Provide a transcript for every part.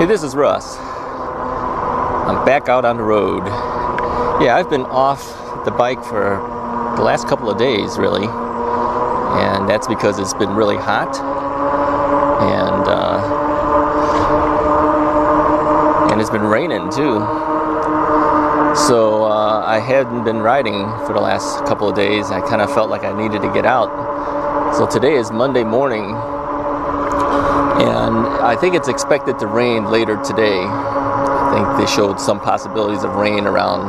Hey, this is Russ. I'm back out on the road. Yeah, I've been off the bike for the last couple of days, really. And that's because it's been really hot. And it's been raining, too. So I hadn't been riding for the last couple of days. I kind of felt like I needed to get out. So today is Monday morning. And I think it's expected to rain later today. I think they showed some possibilities of rain around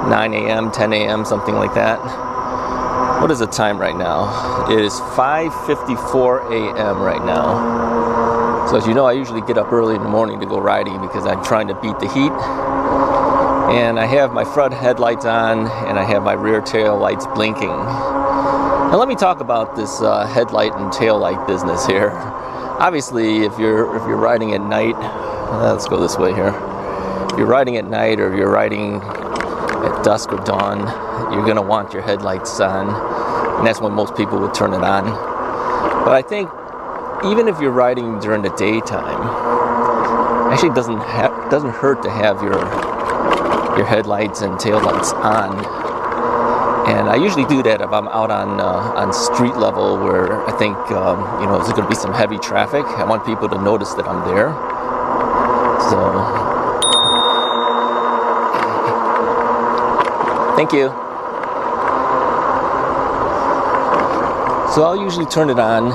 9 a.m., 10 a.m., something like that. What is the time right now? It is 5:54 a.m. right now. So as you know, I usually get up early in the morning to go riding because I'm trying to beat the heat. And I have my front headlights on and I have my rear tail lights blinking. Now let me talk about this headlight and tail light business here. Obviously, if you're riding at night, let's go this way here. If you're riding at night or if you're riding at dusk or dawn, you're gonna want your headlights on, and that's when most people would turn it on. But I think even if you're riding during the daytime, actually it doesn't hurt to have your headlights and taillights on. And I usually do that if I'm out on street level where I think there's going to be some heavy traffic. I want people to notice that I'm there. So, thank you. So I'll usually turn it on,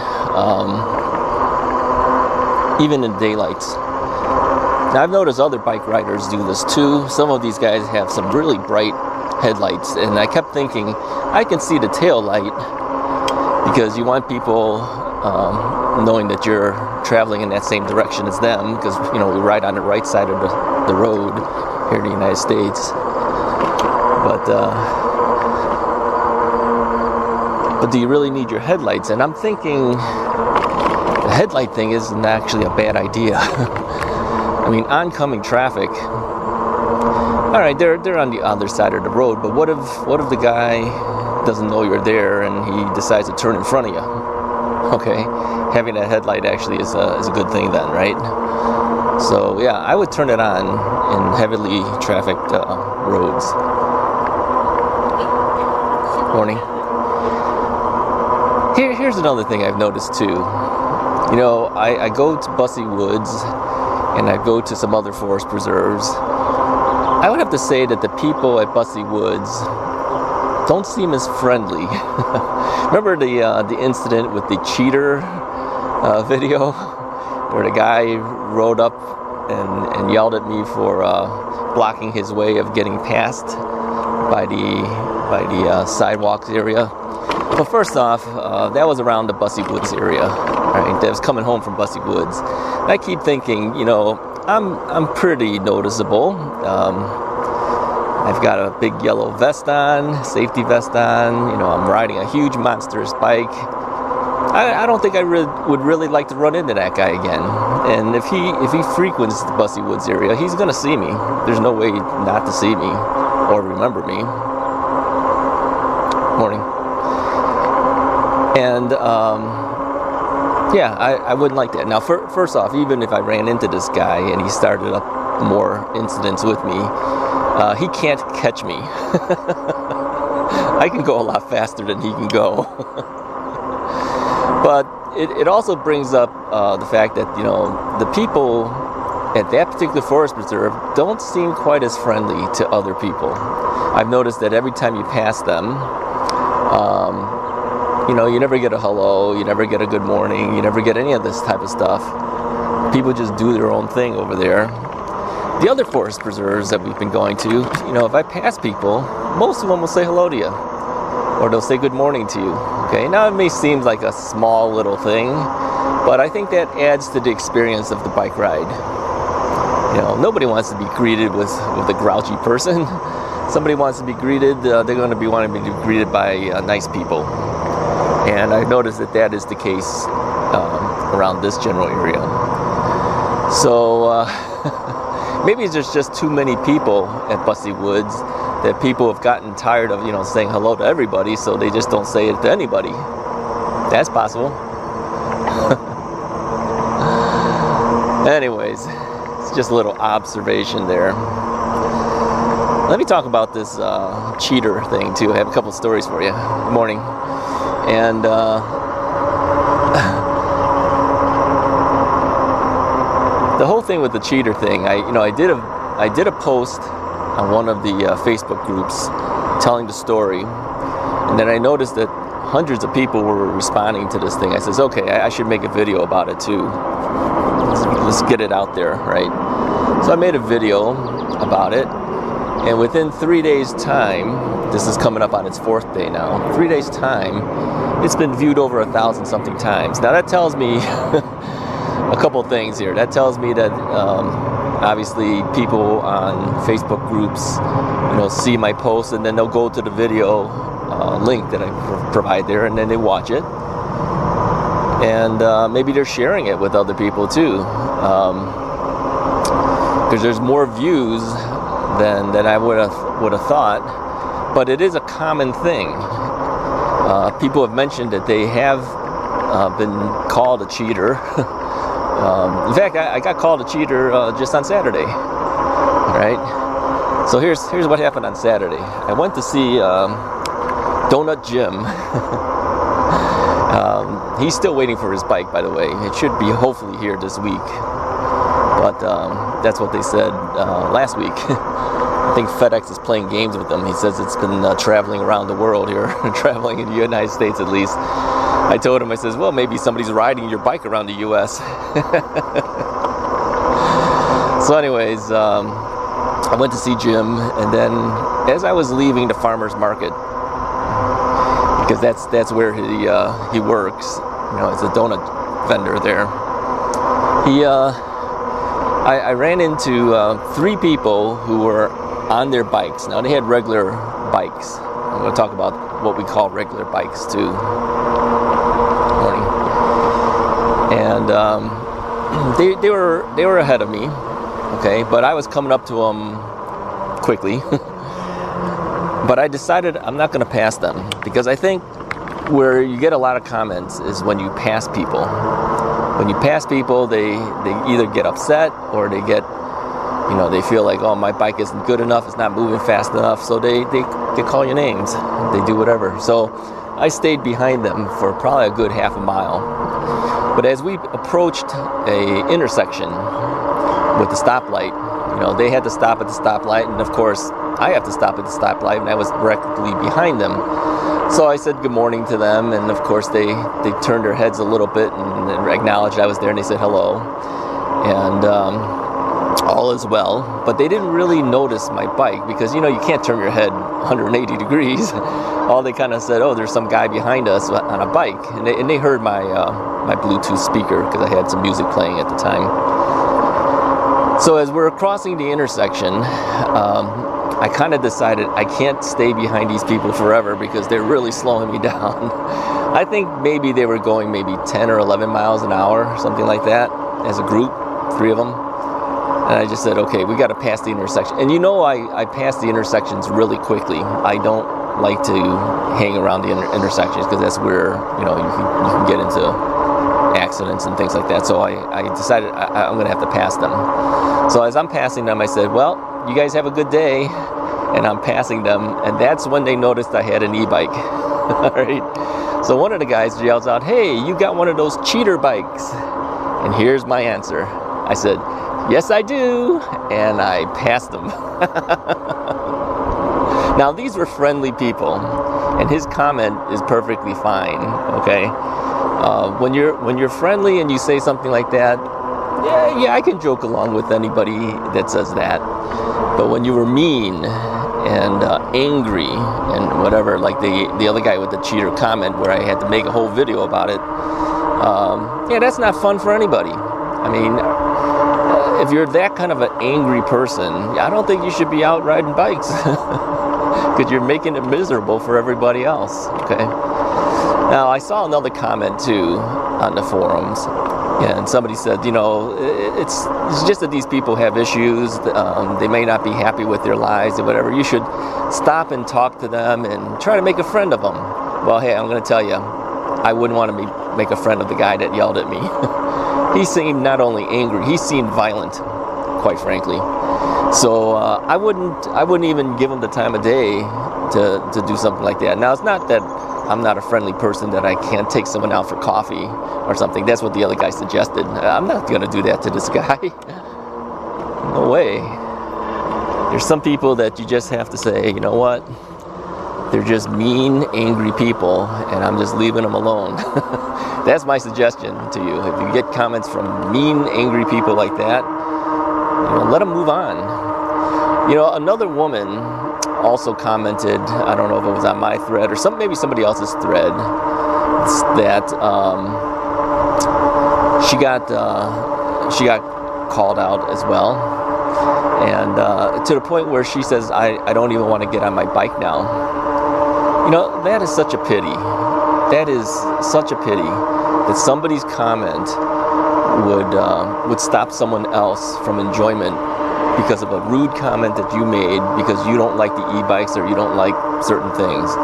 even in daylights. Now I've noticed other bike riders do this too. Some of these guys have some really bright headlights, and I kept thinking I can see the tail light because you want people knowing that you're traveling in that same direction as them, because we ride on the right side of the road here in the United States. But do you really need your headlights? And I'm thinking the headlight thing isn't actually a bad idea. I mean, oncoming traffic, all right, they're on the other side of the road, but what if the guy doesn't know you're there and he decides to turn in front of you? Okay, having a headlight actually is a good thing then, right? So yeah, I would turn it on in heavily trafficked roads. Morning. Here's another thing I've noticed too. I go to Bussy Woods and I go to some other forest preserves. I would have to say that the people at Bussy Woods don't seem as friendly. Remember the incident with the cheater video, where the guy rode up and yelled at me for blocking his way of getting past by the sidewalks area. Well, first off, that was around the Bussy Woods area, right? That was coming home from Bussy Woods. And I keep thinking, I'm pretty noticeable. I've got a big yellow vest on, safety vest on. I'm riding a huge monstrous bike. I don't think I would really like to run into that guy again. And if he frequents the Bussy Woods area, he's gonna see me. There's no way not to see me or remember me. Morning. And I wouldn't like that. Now, first off, even if I ran into this guy and he started up more incidents with me, he can't catch me. I can go a lot faster than he can go. But it also brings up the fact that, the people at that particular forest preserve don't seem quite as friendly to other people. I've noticed that every time you pass them, you never get a hello, you never get a good morning, you never get any of this type of stuff. People just do their own thing over there. The other forest preserves that we've been going to, if I pass people, most of them will say hello to you, or they'll say good morning to you. Okay, now it may seem like a small little thing, but I think that adds to the experience of the bike ride. Nobody wants to be greeted with a grouchy person. Somebody wants to be greeted, they're going to be wanting to be greeted by nice people. And I've noticed that is the case around this general area. So maybe there's just too many people at Bussy Woods that people have gotten tired of, saying hello to everybody, so they just don't say it to anybody. That's possible. Anyways, It's just a little observation there. Let me talk about this cheater thing too. I have a couple stories for you. Good morning. And the whole thing with the cheater thing, I did a post on one of the Facebook groups telling the story, and then I noticed that hundreds of people were responding to this thing. I says, okay, I should make a video about it too. Let's get it out there, right? So I made a video about it, and within 3 days' time, this is coming up on its 4th day now, 3 days' time, it's been viewed over 1,000 something times. Now that tells me a couple things here. That tells me that obviously people on Facebook groups, see my post, and then they'll go to the video link that I provide there, and then they watch it, and maybe they're sharing it with other people too, because there's more views than I would have thought. But it is a common thing. People have mentioned that they have been called a cheater. In fact, I got called a cheater just on Saturday, right? So here's what happened on Saturday. I went to see Donut Jim. He's still waiting for his bike, by the way. It should be hopefully here this week, but that's what they said last week. I think FedEx is playing games with them. He says it's been traveling around the world here, traveling in the United States at least. I told him, I says, well, maybe somebody's riding your bike around the U.S. So anyways, I went to see Jim, and then as I was leaving the farmer's market, because that's where he works, as a donut vendor there, I ran into 3 people who were on their bikes. Now they had regular bikes. I'm going to talk about what we call regular bikes too. Morning. And they were ahead of me, okay, but I was coming up to them quickly. But I decided I'm not going to pass them, because I think where you get a lot of comments is when you pass people. When you pass people, they either get upset, or they get, they feel like, oh, my bike isn't good enough, it's not moving fast enough, so they call you names, they do whatever. So I stayed behind them for probably a good half a mile. But as we approached a intersection with the stoplight, they had to stop at the stoplight, and of course I have to stop at the stoplight, and I was directly behind them. So I said good morning to them, and of course they turned their heads a little bit and acknowledged I was there, and they said hello, and all is well. But they didn't really notice my bike, because you can't turn your head 180 degrees. All they kind of said, oh, there's some guy behind us on a bike, and they heard my Bluetooth speaker, because I had some music playing at the time. So as we're crossing the intersection, I kind of decided I can't stay behind these people forever, because they're really slowing me down. I think maybe they were going maybe 10 or 11 miles an hour, something like that, as a group, 3 of them. And I just said, okay, we got to pass the intersection. And I pass the intersections really quickly. I don't like to hang around the intersections, because that's where, you can get into accidents and things like that. So I decided I'm going to have to pass them. So as I'm passing them, I said, well, you guys have a good day. And I'm passing them, and that's when they noticed I had an e-bike. All right. So one of the guys yells out, hey, you got one of those cheater bikes. And here's my answer. I said, yes, I do. And I passed them. Now, these were friendly people, and his comment is perfectly fine, okay? When you're friendly and you say something like that, yeah, I can joke along with anybody that says that. But when you were mean and angry and whatever, like the other guy with the cheater comment where I had to make a whole video about it, that's not fun for anybody. I mean, if you're that kind of an angry person, I don't think you should be out riding bikes, because you're making it miserable for everybody else, okay? Now, I saw another comment too on the forums. Yeah, and somebody said, it's just that these people have issues. They may not be happy with their lives or whatever. You should stop and talk to them and try to make a friend of them. Well, hey, I'm going to tell you, I wouldn't want to make a friend of the guy that yelled at me. He seemed not only angry, he seemed violent. quite frankly. So I wouldn't even give them the time of day to do something like that. Now, it's not that I'm not a friendly person, that I can't take someone out for coffee or something. That's what the other guy suggested. I'm not going to do that to this guy. No way. There's some people that you just have to say, you know what? They're just mean, angry people, and I'm just leaving them alone. That's my suggestion to you. If you get comments from mean, angry people like that, let them move on. Another woman also commented, I don't know if it was on my thread or maybe somebody else's thread, that she got called out as well, and to the point where she says, I don't even want to get on my bike now. That is such a pity. That is such a pity that somebody's comment would stop someone else from enjoyment because of a rude comment that you made because you don't like the e-bikes or you don't like certain things.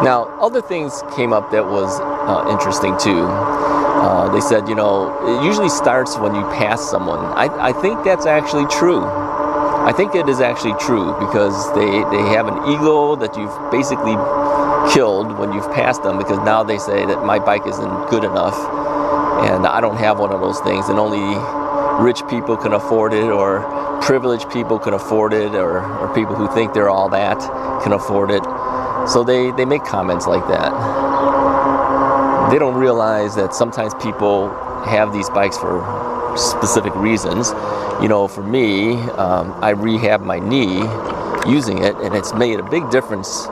Now, other things came up that was interesting too. They said, it usually starts when you pass someone. I think that's actually true. I think it is actually true because they have an ego that you've basically killed when you've passed them, because now they say that my bike isn't good enough and I don't have one of those things, and only rich people can afford it, or privileged people can afford it, or people who think they're all that can afford it. So they make comments like that. They don't realize that sometimes people have these bikes for specific reasons. For me, I rehabbed my knee using it, and it's made a big difference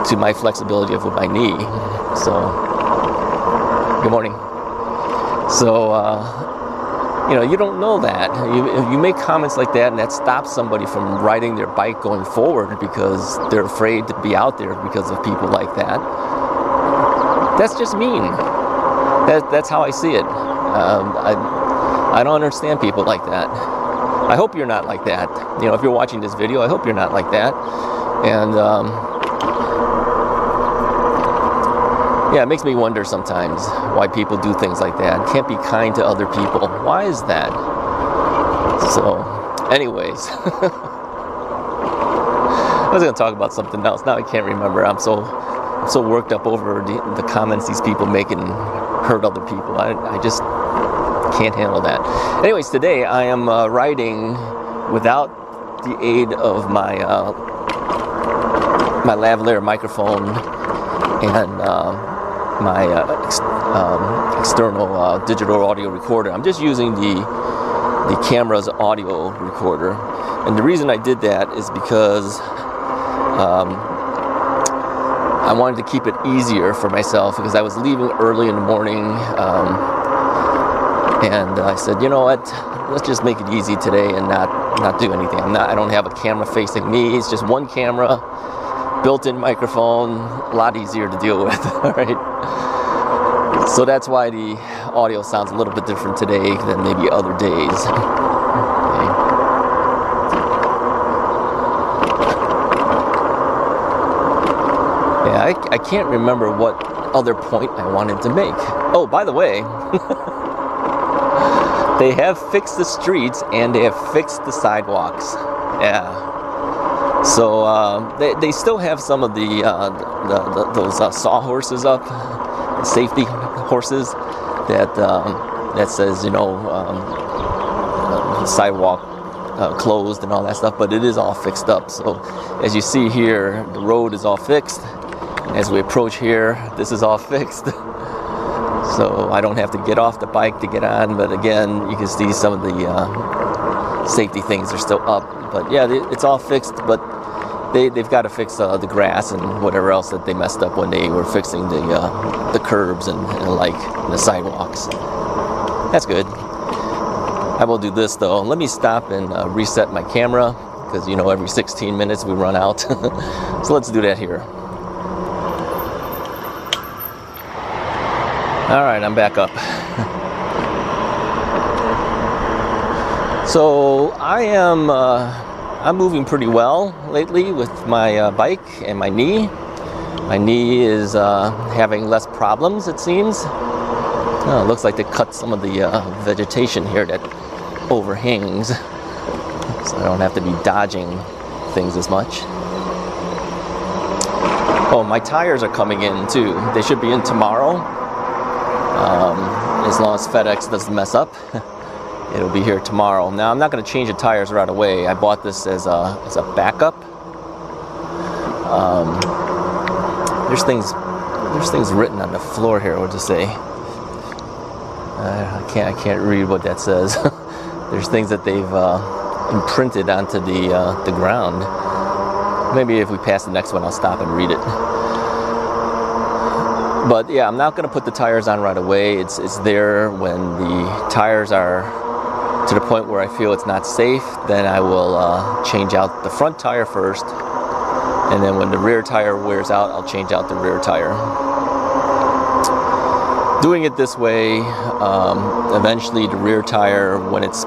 to my flexibility with my knee. So, good morning. So, you don't know that. You make comments like that, and that stops somebody from riding their bike going forward because they're afraid to be out there because of people like that. That's just mean. That's how I see it. I don't understand people like that. I hope you're not like that. If you're watching this video, I hope you're not like that. And it makes me wonder sometimes why people do things like that. Can't be kind to other people. Why is that? So, anyways, I was going to talk about something else. Now I can't remember. I'm so worked up over the comments these people make and hurt other people. I just can't handle that. Anyways, today I am riding without the aid of my lavalier microphone and my external digital audio recorder. I'm just using the camera's audio recorder, and the reason I did that is because I wanted to keep it easier for myself, because I was leaving early in the morning, and I said, you know what, let's just make it easy today and not do anything. I don't have a camera facing me. It's just one camera, built-in microphone, a lot easier to deal with. All right. So that's why the audio sounds a little bit different today than maybe other days. Okay. Yeah, I can't remember what other point I wanted to make. Oh, by the way, they have fixed the streets and they have fixed the sidewalks. Yeah. So they still have some of those sawhorses up, safety horses that says sidewalk closed and all that stuff, but it is all fixed up. So as you see here, the road is all fixed. As we approach here, this is all fixed. So I don't have to get off the bike to get on, but again, you can see some of the safety things are still up. But yeah, it's all fixed, but they've got to fix the grass and whatever else that they messed up when they were fixing the curbs and the sidewalks. That's good. I will do this though. Let me stop and reset my camera, because every 16 minutes we run out. So let's do that here. All right, I'm back up. So I'm moving pretty well lately with my bike and my knee. My knee is having less problems, it seems. It looks like they cut some of the vegetation here that overhangs so I don't have to be dodging things as much. Oh, my tires are coming in too. They should be in tomorrow. As long as FedEx doesn't mess up, it'll be here tomorrow. Now, I'm not going to change the tires right away. I bought this as a backup. There's things written on the floor here. What does it say? I can't read what that says. There's things that they've imprinted onto the ground. Maybe if we pass the next one, I'll stop and read it. But yeah, I'm not going to put the tires on right away. It's there when the tires are to the point where I feel it's not safe. Then I will change out the front tire first. And then when the rear tire wears out, I'll change out the rear tire. Doing it this way, eventually the rear tire, when it's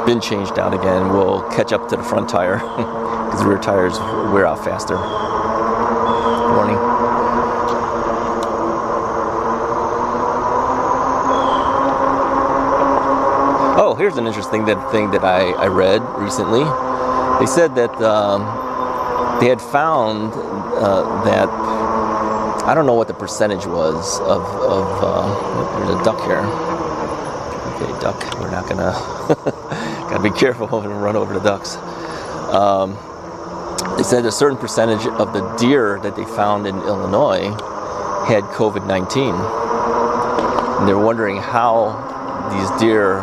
been changed out again, will catch up to the front tire because the rear tires wear out faster. Good morning. Oh, here's an interesting thing that I read recently. They said that they had found that, I don't know what the percentage was of there's a duck here. Okay, duck, we're not gonna, gotta be careful and run over the ducks. They said a certain percentage of the deer that they found in Illinois had COVID-19. And they're wondering how these deer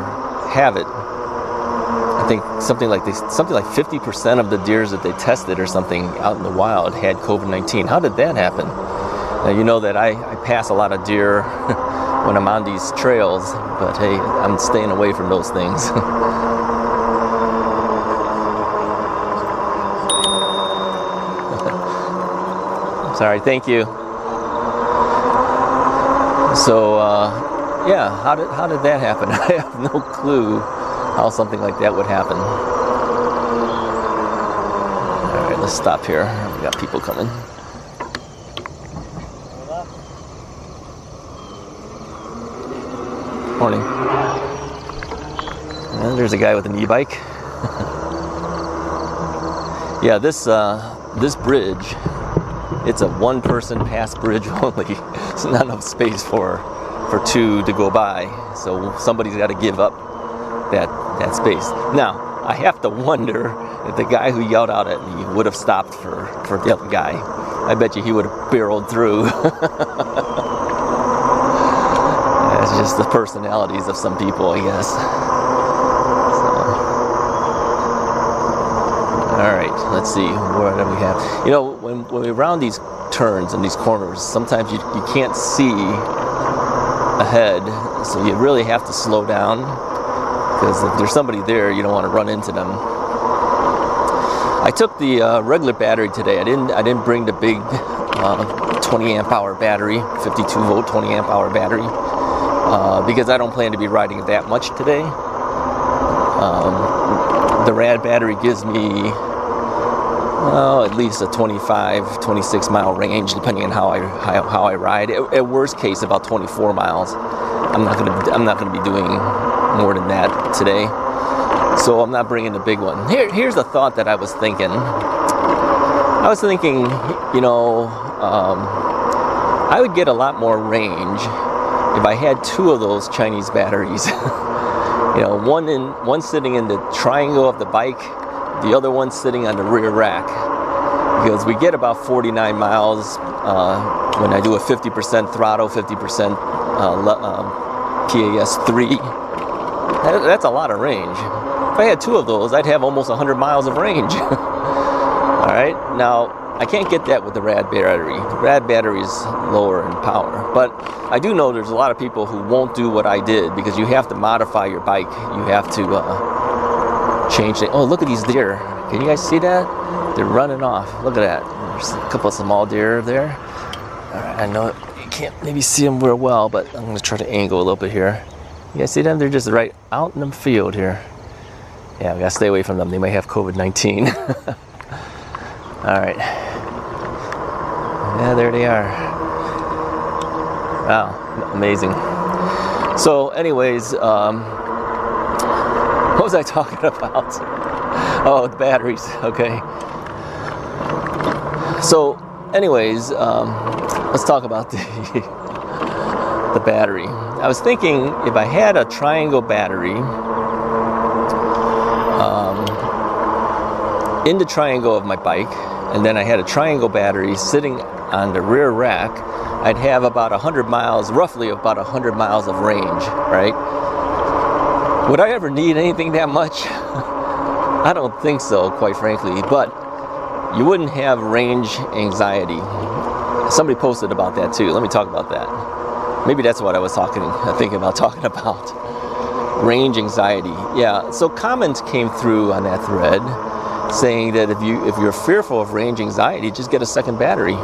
have it. I think something like 50% of the deers that they tested or something out in the wild had COVID-19. How did that happen? Now, you know that I pass a lot of deer when I'm on these trails, but hey, I'm staying away from those things. Sorry, thank you. So, yeah, how did that happen? I have no clue how something like that would happen. All right, let's stop here. We got people coming. Morning. And there's a guy with an e-bike. Yeah, this bridge, it's a one-person pass bridge only. It's not enough space for two to go by. So somebody's got to give up that space. Now, I have to wonder if the guy who yelled out at me would have stopped for the other guy. I bet you he would have barreled through. It's just the personalities of some people, I guess. All right, let's see. What do we have? You know, when we round these turns and these corners, sometimes you can't see ahead, so you really have to slow down, because if there's somebody there, you don't want to run into them. I took the regular battery today. I didn't bring the big 20 amp hour battery, 52 volt 20 amp hour battery, because I don't plan to be riding that much today. The rad battery gives me at least a 25, 26 mile range, depending on how I ride. At worst case, about 24 miles. I'm not gonna be doing more than that today, so I'm not bringing the big one. Here's a thought that I was thinking. You know, I would get a lot more range if I had two of those Chinese batteries. You know, one sitting in the triangle of the bike, the other one sitting on the rear rack, because we get about 49 miles when I do a 50% throttle, 50% PAS3. That's a lot of range. If I had two of those, I'd have almost 100 miles of range. All right, now I can't get that with the rad battery. The rad battery is lower in power, but I do know there's a lot of people who won't do what I did, because you have to modify your bike. You have to change it. Oh, look at these deer. Can you guys see that? They're running off. Look at that. There's a couple of small deer there. All right, I know you can't maybe see them real well, but I'm going to try to angle a little bit here. You guys see them? They're just right out in the field here. Yeah, we got to stay away from them. They may have COVID-19. All right. Yeah, there they are. Wow, amazing. So anyways, what was I talking about? Oh, the batteries. Okay. So, anyways, let's talk about the battery. I was thinking if I had a triangle battery in the triangle of my bike, and then I had a triangle battery sitting on the rear rack, I'd have about 100 miles, roughly about 100 miles of range, right? Would I ever need anything that much? I don't think so, quite frankly, but you wouldn't have range anxiety. Somebody posted about that too. Let me talk about that. Maybe that's what I was thinking about talking about. Range anxiety. Yeah, so comments came through on that thread saying that if you're fearful of range anxiety, just get a second battery.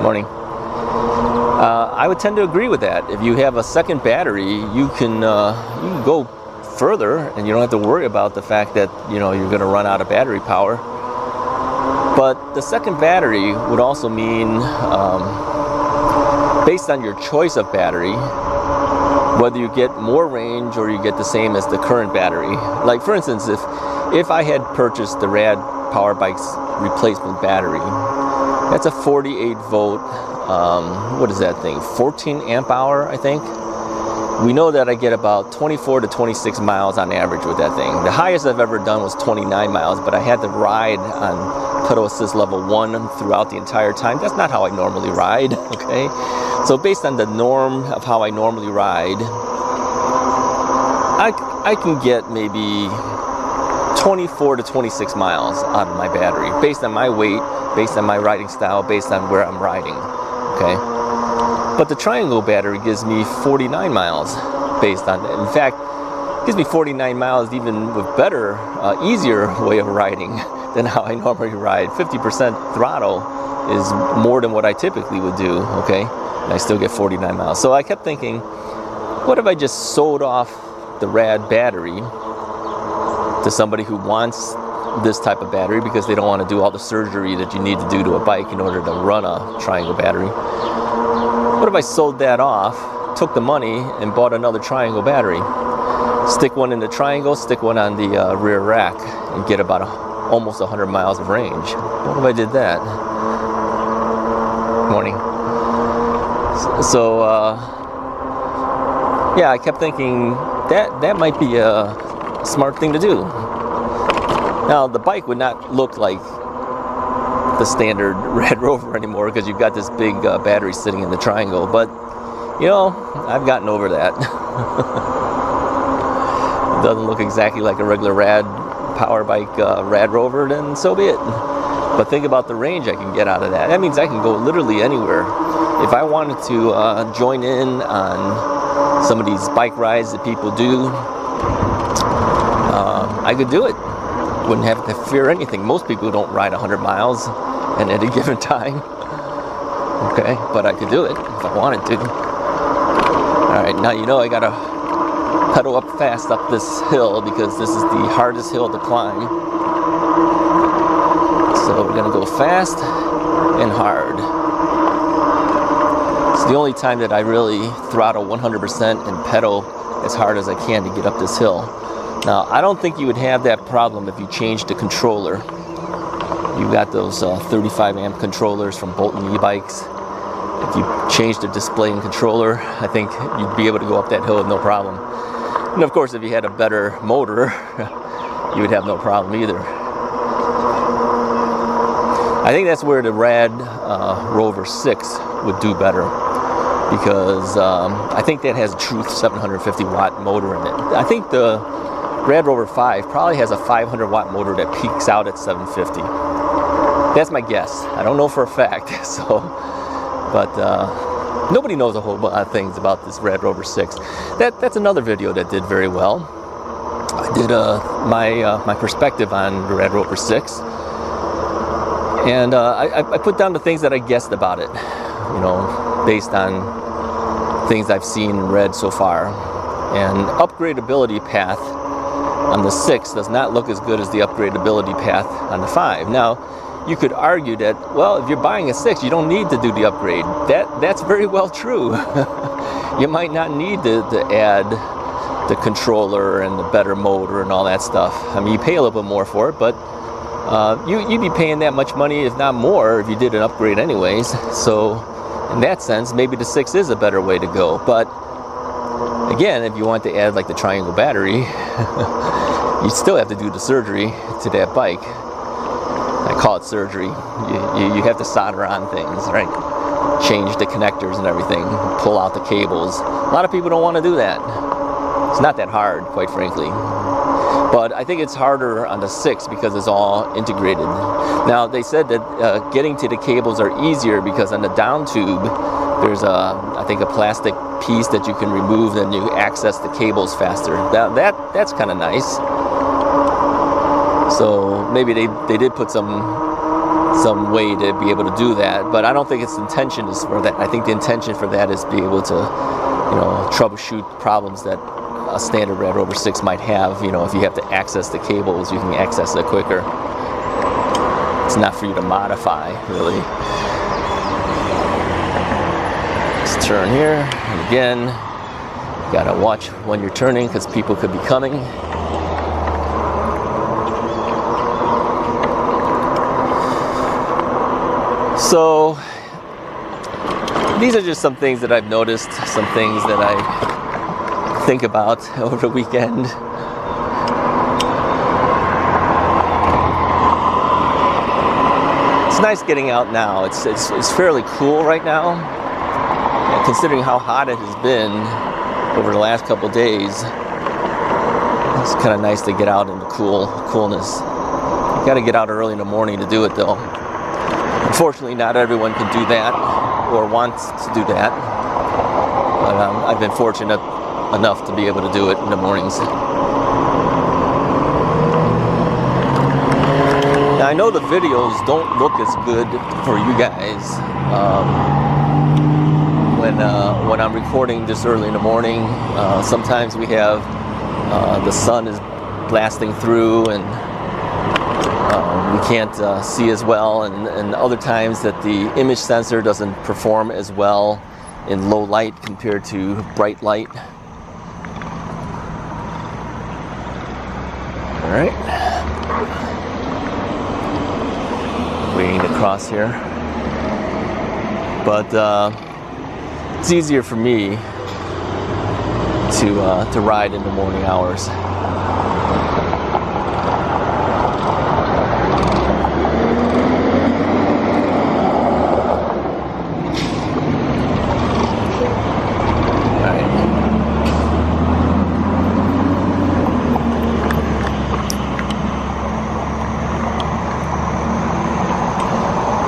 Morning. I would tend to agree with that. If you have a second battery, you can go further, and you don't have to worry about the fact that you're going to run out of battery power. But the second battery would also mean, based on your choice of battery, whether you get more range or you get the same as the current battery. Like for instance, if I had purchased the Rad Power Bike's replacement battery, that's a 48 volt, what is that thing, 14 amp hour, I think. We know that I get about 24 to 26 miles on average with that thing. The highest I've ever done was 29 miles, but I had to ride on pedal assist level 1 throughout the entire time. That's not how I normally ride, okay? So based on the norm of how I normally ride, I can get maybe 24 to 26 miles out of my battery, based on my weight, based on my riding style, based on where I'm riding, okay? But the triangle battery gives me 49 miles based on it. In fact, it gives me 49 miles even with better, easier way of riding than how I normally ride. 50% throttle is more than what I typically would do, okay? And I still get 49 miles. So I kept thinking, what if I just sold off the Rad battery to somebody who wants this type of battery because they don't want to do all the surgery that you need to do to a bike in order to run a triangle battery? What if I sold that off, took the money, and bought another triangle battery? Stick one in the triangle, stick one on the rear rack, and get about almost 100 miles of range. What if I did that? Morning. So, yeah, I kept thinking that might be a smart thing to do. Now, the bike would not look like the standard radrover anymore because you've got this big battery sitting in the triangle, but I've gotten over that. It doesn't look exactly like a regular Rad Power Bike radrover, then so be it. But think about the range I can get out of that. That means I can go literally anywhere. If I wanted to join in on some of these bike rides that people do, I could do it. Wouldn't have to fear anything. Most people don't ride 100 miles at any given time. Okay, but I could do it if I wanted to. Alright, now I gotta pedal up fast up this hill because this is the hardest hill to climb. So we're gonna go fast and hard. It's the only time that I really throttle 100% and pedal as hard as I can to get up this hill. Now, I don't think you would have that problem if you changed the controller. You've got those 35 amp controllers from Bolton e-bikes. If you changed the display and controller, I think you'd be able to go up that hill with no problem. And of course, if you had a better motor, you would have no problem either. I think that's where the Rad Rover 6 would do better, because I think that has a true 750 watt motor in it. I think the Rad Rover 5 probably has a 500 watt motor that peaks out at 750. That's my guess. I don't know for a fact, but nobody knows a whole lot of things about this Rad Rover 6. That's another video that did very well. I did my perspective on the Rad Rover 6, and I put down the things that I guessed about it, based on things I've seen and read so far. And upgradability path on the 6 does not look as good as the upgradability path on the 5. Now, you could argue that, well, if you're buying a 6, you don't need to do the upgrade. That's very well true. You might not need to add the controller and the better motor and all that stuff. I mean, you pay a little bit more for it, but you'd be paying that much money, if not more, if you did an upgrade anyways. So in that sense, maybe the 6 is a better way to go. But again, if you want to add like the triangle battery, you still have to do the surgery to that bike. I call it surgery. You have to solder on things, right? Change the connectors and everything, pull out the cables. A lot of people don't want to do that. It's not that hard, quite frankly. But I think it's harder on the 6 because it's all integrated. Now, they said that getting to the cables are easier because on the down tube, there's I think a plastic piece that you can remove and you access the cables faster. That's kind of nice. So maybe they did put some way to be able to do that, but I don't think its intention is for that. I think the intention for that is to be able to, troubleshoot problems that a standard radrover 6 might have. If you have to access the cables, you can access it quicker. It's not for you to modify, really. Let's turn here, and again, you gotta watch when you're turning because people could be coming. So these are just some things that I've noticed, some things that I think about over the weekend. It's nice getting out now. It's fairly cool right now, considering how hot it has been over the last couple days. It's kind of nice to get out in the coolness. You got to get out early in the morning to do it, though. Unfortunately, not everyone can do that or wants to do that. But I've been fortunate enough to be able to do it in the mornings. Now, I know the videos don't look as good for you guys when I'm recording this early in the morning. Sometimes we have the sun is blasting through and we can't see as well, and other times that the image sensor doesn't perform as well in low light compared to bright light. All right, waiting to cross here, but it's easier for me to ride in the morning hours.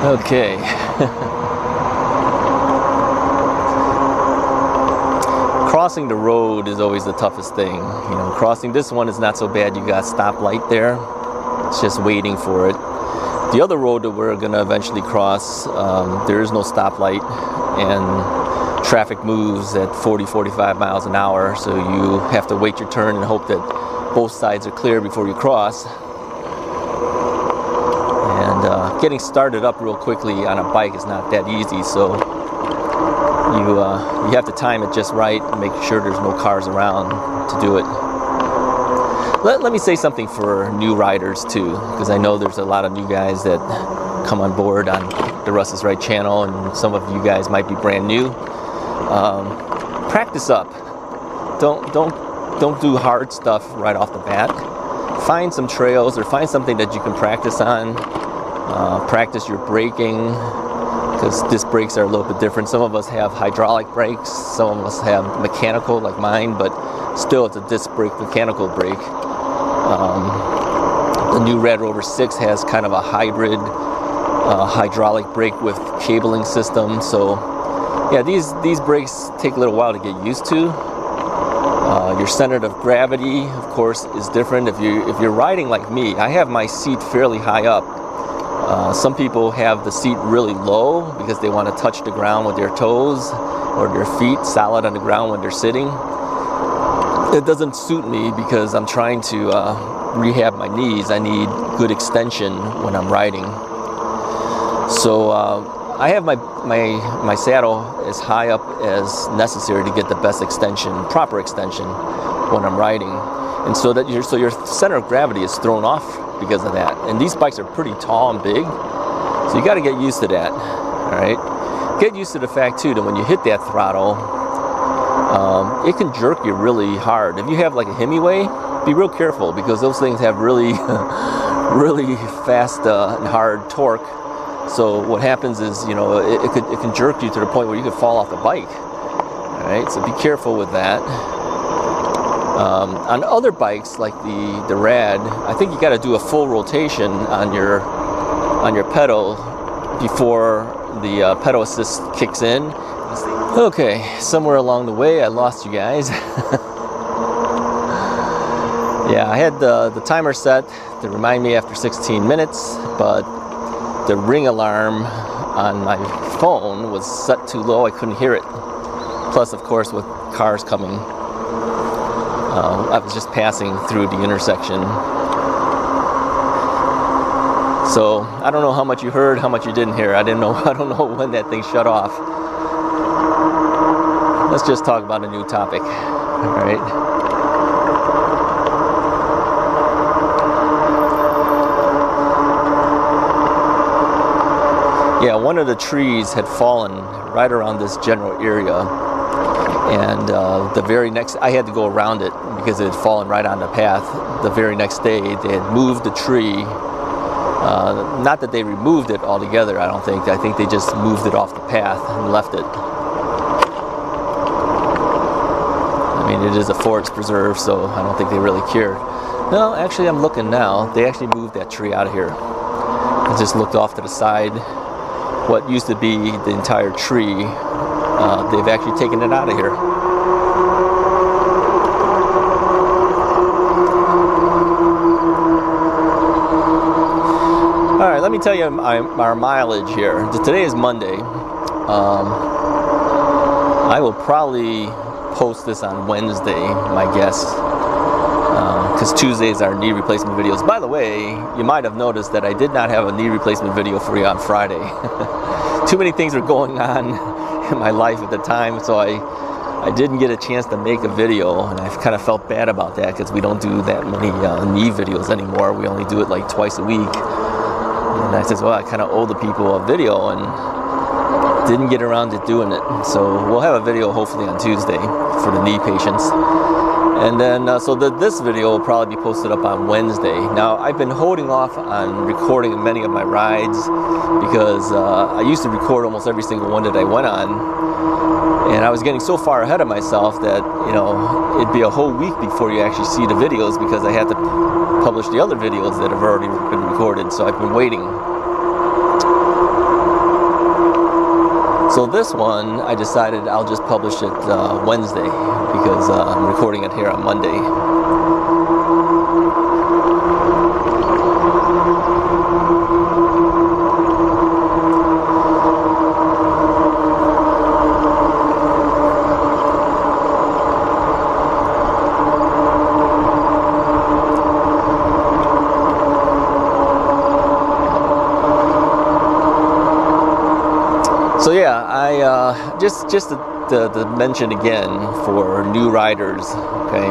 Okay. Crossing the road is always the toughest thing. Crossing this one is not so bad. You got stoplight there. It's just waiting for it. The other road that we're going to eventually cross, there is no stoplight, and traffic moves at 40-45 miles an hour, so you have to wait your turn and hope that both sides are clear before you cross. Getting started up real quickly on a bike is not that easy, so you have to time it just right and make sure there's no cars around to do it. Let me say something for new riders too, because I know there's a lot of new guys that come on board on the Russ is Right channel, and some of you guys might be brand new. Practice up. Don't do hard stuff right off the bat. Find some trails or find something that you can practice on. Practice your braking, because disc brakes are a little bit different. Some of us have hydraulic brakes, some of us have mechanical like mine, but still it's a disc brake, mechanical brake. The new radrover 6 has kind of a hybrid hydraulic brake with cabling system. So yeah, these brakes take a little while to get used to. Your center of gravity, of course, is different. If you're riding like me, I have my seat fairly high up. Some people have the seat really low because they want to touch the ground with their toes or their feet solid on the ground when they're sitting. It doesn't suit me because I'm trying to rehab my knees. I need good extension when I'm riding. So I have my saddle as high up as necessary to get the best extension, proper extension, when I'm riding, and so that your center of gravity is thrown off because of that. And these bikes are pretty tall and big, so you got to get used to that. All right, get used to the fact too that when you hit that throttle, it can jerk you really hard. If you have like a Hemiway, be real careful because those things have really really fast and hard torque. So what happens is, you know, it can jerk you to the point where you could fall off the bike. All right, so be careful with that. On other bikes like the Rad, I think you got to do a full rotation on your pedal before the pedal assist kicks in. Okay, somewhere along the way I lost you guys. Yeah, I had the timer set to remind me after 16 minutes, but the ring alarm on my phone was set too low, I couldn't hear it. Plus, of course, with cars coming, I was just passing through the intersection. So I don't know how much you heard, how much you didn't hear. I don't know when that thing shut off. Let's just talk about a new topic. All right. Yeah, one of the trees had fallen right around this general area, and the very next, I had to go around it because it had fallen right on the path. The very next day, they had moved the tree. Not that they removed it altogether, I don't think. I think they just moved it off the path and left it. I mean, it is a forest preserve, so I don't think they really cared. No, actually, I'm looking now. They actually moved that tree out of here. I just looked off to the side. What used to be the entire tree, they've actually taken it out of here. All right, let me tell you our mileage here. Today is Monday. I will probably post this on Wednesday, my guess, because Tuesdays are knee replacement videos. By the way, you might have noticed that I did not have a knee replacement video for you on Friday. Too many things were going on in my life at the time, so I didn't get a chance to make a video, and I kind of felt bad about that because we don't do that many knee videos anymore. We only do it like twice a week. And I said, well, I kind of owe the people a video, and didn't get around to doing it. So we'll have a video hopefully on Tuesday for the knee patients. And then, this video will probably be posted up on Wednesday. Now, I've been holding off on recording many of my rides because I used to record almost every single one that I went on. And I was getting so far ahead of myself that, you know, it'd be a whole week before you actually see the videos because I had to publish the other videos that have already been recorded. So I've been waiting. So this one, I decided I'll just publish it Wednesday because I'm recording it here on Monday. So yeah, I just to mention again for new riders, okay,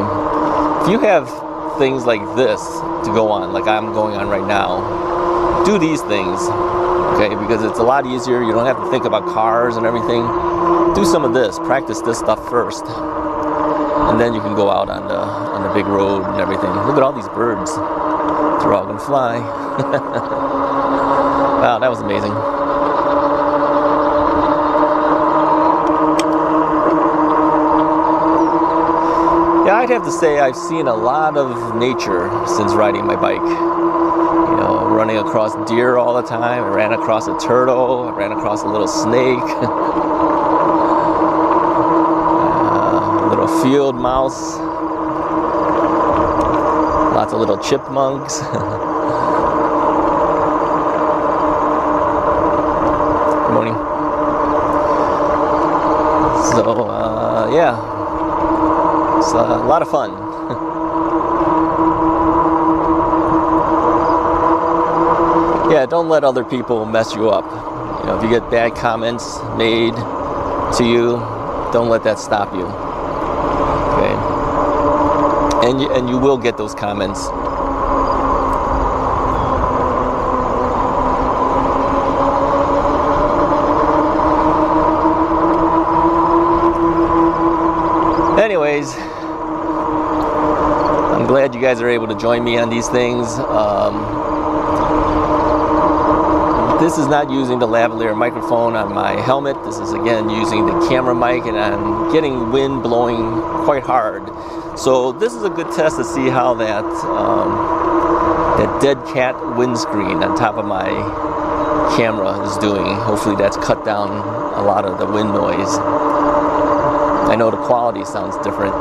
if you have things like this to go on, like I'm going on right now, do these things, okay, because it's a lot easier. You don't have to think about cars and everything. Do some of this, practice this stuff first, and then you can go out on the big road and everything. Look at all these birds. They're all gonna fly. Wow, that was amazing. Yeah, I'd have to say I've seen a lot of nature since riding my bike. You know, running across deer all the time. I ran across a turtle. I ran across a little snake. A little field mouse. Lots of little chipmunks. Good morning. So, yeah. It's a lot of fun. Yeah, don't let other people mess you up. You know, if you get bad comments made to you, don't let that stop you. Okay, and you will get those comments. Anyways, I'm glad you guys are able to join me on these things. This is not using the lavalier microphone on my helmet. This is again using the camera mic, and I'm getting wind blowing quite hard. So this is a good test to see how that dead cat windscreen on top of my camera is doing. Hopefully that's cut down a lot of the wind noise. I know the quality sounds different.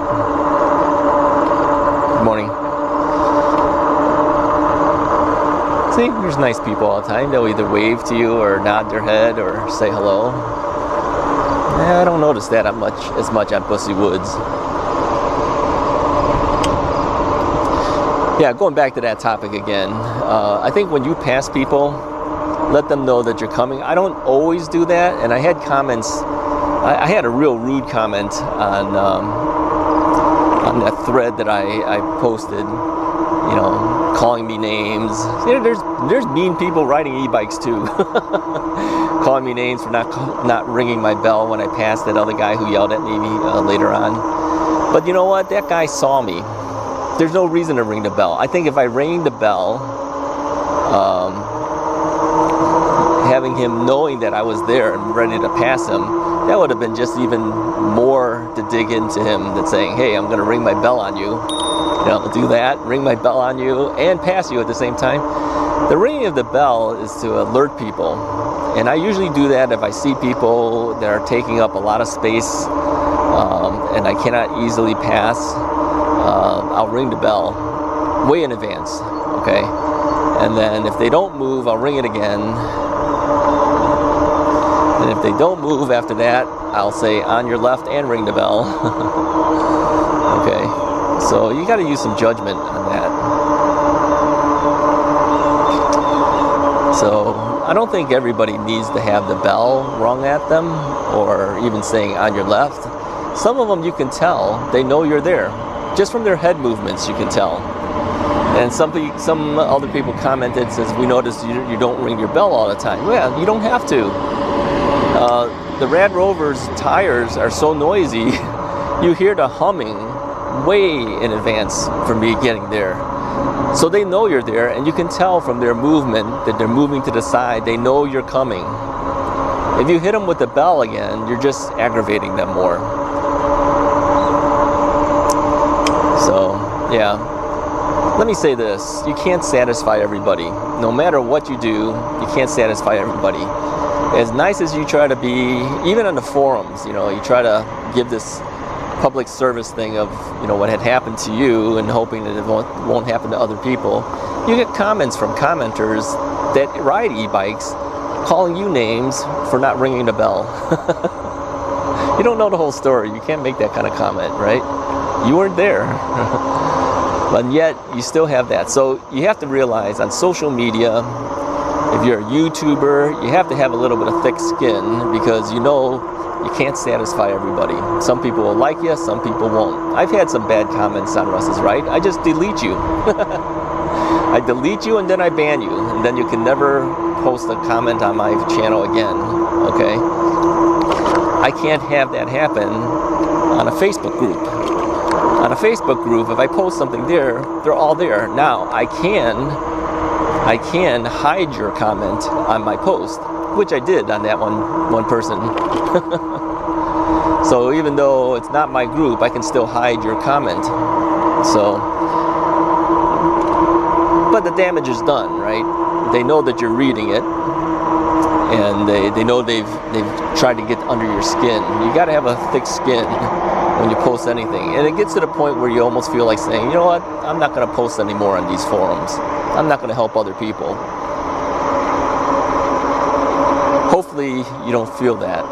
Good morning. See, there's nice people all the time. They'll either wave to you or nod their head or say hello. I don't notice that as much on Bussy Woods. Yeah, going back to that topic again. I think when you pass people, let them know that you're coming. I don't always do that, and I had comments. I had a real rude comment on that thread that I posted, you know, calling me names. You know, there's mean people riding e-bikes too, calling me names for not ringing my bell when I passed that other guy who yelled at me later on. But you know what? That guy saw me. There's no reason to ring the bell. I think if I rang the bell, having him knowing that I was there and ready to pass him, that would have been just even more to dig into him than saying, hey, I'm going to ring my bell on you. You know, do that, ring my bell on you, and pass you at the same time. The ringing of the bell is to alert people. And I usually do that if I see people that are taking up a lot of space and I cannot easily pass. I'll ring the bell way in advance, okay? And then if they don't move, I'll ring it again. And if they don't move after that, I'll say on your left and ring the bell. Okay, so you got to use some judgment on that. So I don't think everybody needs to have the bell rung at them or even saying on your left. Some of them you can tell they know you're there. Just from their head movements you can tell. And some other people commented, says, we noticed you don't ring your bell all the time. Yeah, you don't have to. The radrover's tires are so noisy, you hear the humming way in advance from me getting there. So they know you're there, and you can tell from their movement that they're moving to the side. They know you're coming. If you hit them with the bell again, you're just aggravating them more. So, yeah. Let me say this, you can't satisfy everybody. No matter what you do, you can't satisfy everybody. As nice as you try to be, even on the forums, you know, you try to give this public service thing of, you know, what had happened to you and hoping that it won't happen to other people. You get comments from commenters that ride e-bikes calling you names for not ringing the bell. You don't know the whole story. You can't make that kind of comment, right? You weren't there. But yet, you still have that. So you have to realize on social media, if you're a YouTuber, you have to have a little bit of thick skin because you know you can't satisfy everybody. Some people will like you, some people won't. I've had some bad comments on Russ's Ride. I just delete you. I delete you and then I ban you. And then you can never post a comment on my channel again, okay? I can't have that happen on a Facebook group. On a Facebook group, if I post something there, they're all there. Now, I can hide your comment on my post, which I did on that one person. So even though it's not my group, I can still hide your comment. So, but the damage is done, right? They know that you're reading it, and they know they've tried to get under your skin. You got to have a thick skin when you post anything. And it gets to the point where you almost feel like saying, you know what, I'm not going to post anymore on these forums. I'm not going to help other people. Hopefully you don't feel that,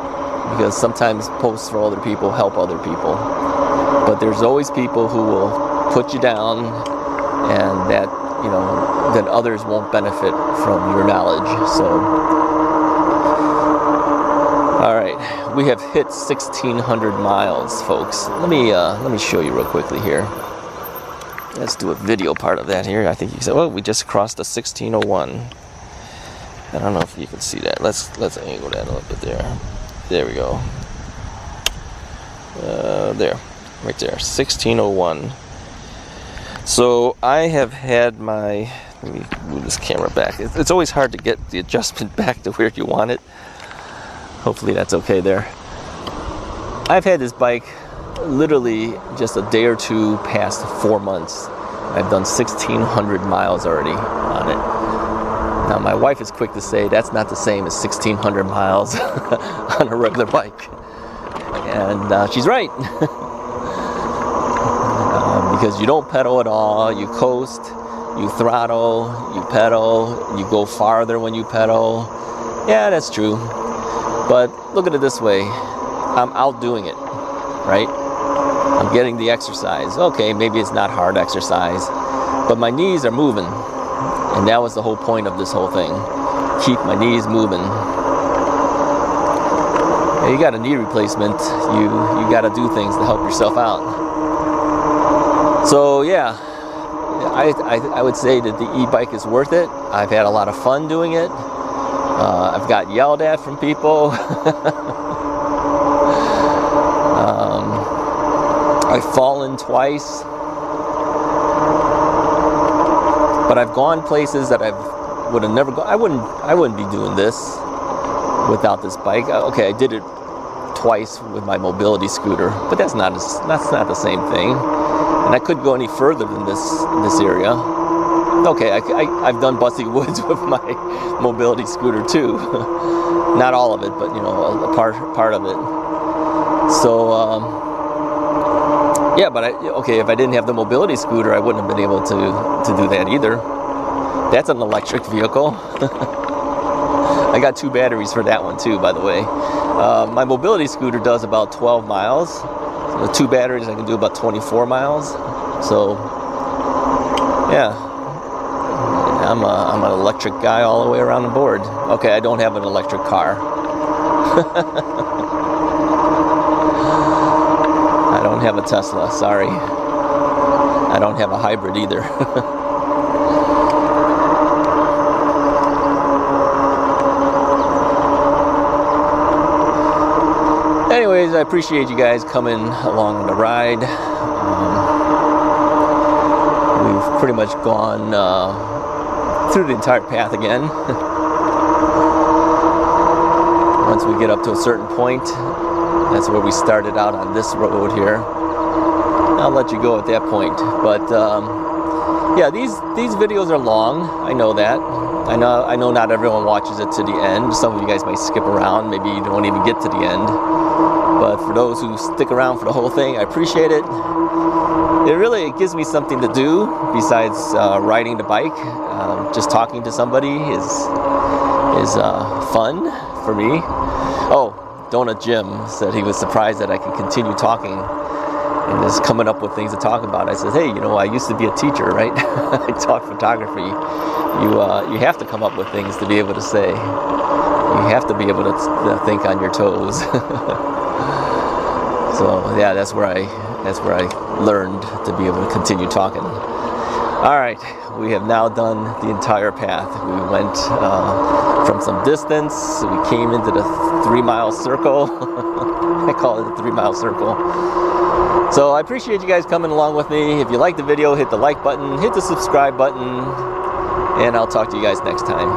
because sometimes posts for other people help other people. But there's always people who will put you down, and that, you know, that others won't benefit from your knowledge. So All right, we have hit 1,600 miles, folks. Let me show you real quickly here. Let's do a video part of that here. I think you said, well, we just crossed the 1601. I don't know if you can see that. Let's angle that a little bit there. There we go. There, right there, 1601. So I have had my. Let me move this camera back. It's always hard to get the adjustment back to where you want it. Hopefully that's okay there. I've had this bike literally just a day or two past 4 months. I've done 1,600 miles already on it. Now my wife is quick to say that's not the same as 1,600 miles on a regular bike. And she's right. Because you don't pedal at all, you coast, you throttle, you pedal, you go farther when you pedal. Yeah, that's true. But look at it this way, I'm outdoing it, right? I'm getting the exercise. Okay, maybe it's not hard exercise, but my knees are moving. And that was the whole point of this whole thing. Keep my knees moving. You got a knee replacement, you got to do things to help yourself out. So yeah, I would say that the e-bike is worth it. I've had a lot of fun doing it. I've got yelled at from people. I've fallen twice. But I've gone places that I would have never gone. I wouldn't be doing this without this bike. Okay, I did it twice with my mobility scooter, but that's not the same thing. And I couldn't go any further than this area. Okay, I've done Bussy Woods with my mobility scooter too. Not all of it, but you know, a part of it. So yeah, but if I didn't have the mobility scooter, I wouldn't have been able to do that either. That's an electric vehicle. I got 2 batteries for that one too, by the way. My mobility scooter does about 12 miles. So with 2 batteries, I can do about 24 miles. So yeah, I'm an electric guy all the way around the board. Okay, I don't have an electric car. I don't have a Tesla, sorry. I don't have a hybrid either. Anyways, I appreciate you guys coming along on the ride. We've pretty much gone through the entire path again. Once we get up to a certain point, that's where we started out on this road here. I'll let you go at that point. But yeah, these videos are long. I know that. I know not everyone watches it to the end. Some of you guys might skip around. Maybe you don't even get to the end. But for those who stick around for the whole thing, I appreciate it. It gives me something to do besides riding the bike. Just talking to somebody is fun for me. Oh, Donut Jim said he was surprised that I can continue talking and just coming up with things to talk about. I said, hey, you know, I used to be a teacher, right? I taught photography. You have to come up with things to be able to say. You have to be able to think on your toes. So yeah, that's where I learned to be able to continue talking. All right, we have now done the entire path. We went from some distance. We came into the 3-mile circle. I call it the 3-mile circle. So I appreciate you guys coming along with me. If you like the video, hit the like button, hit the subscribe button, and I'll talk to you guys next time.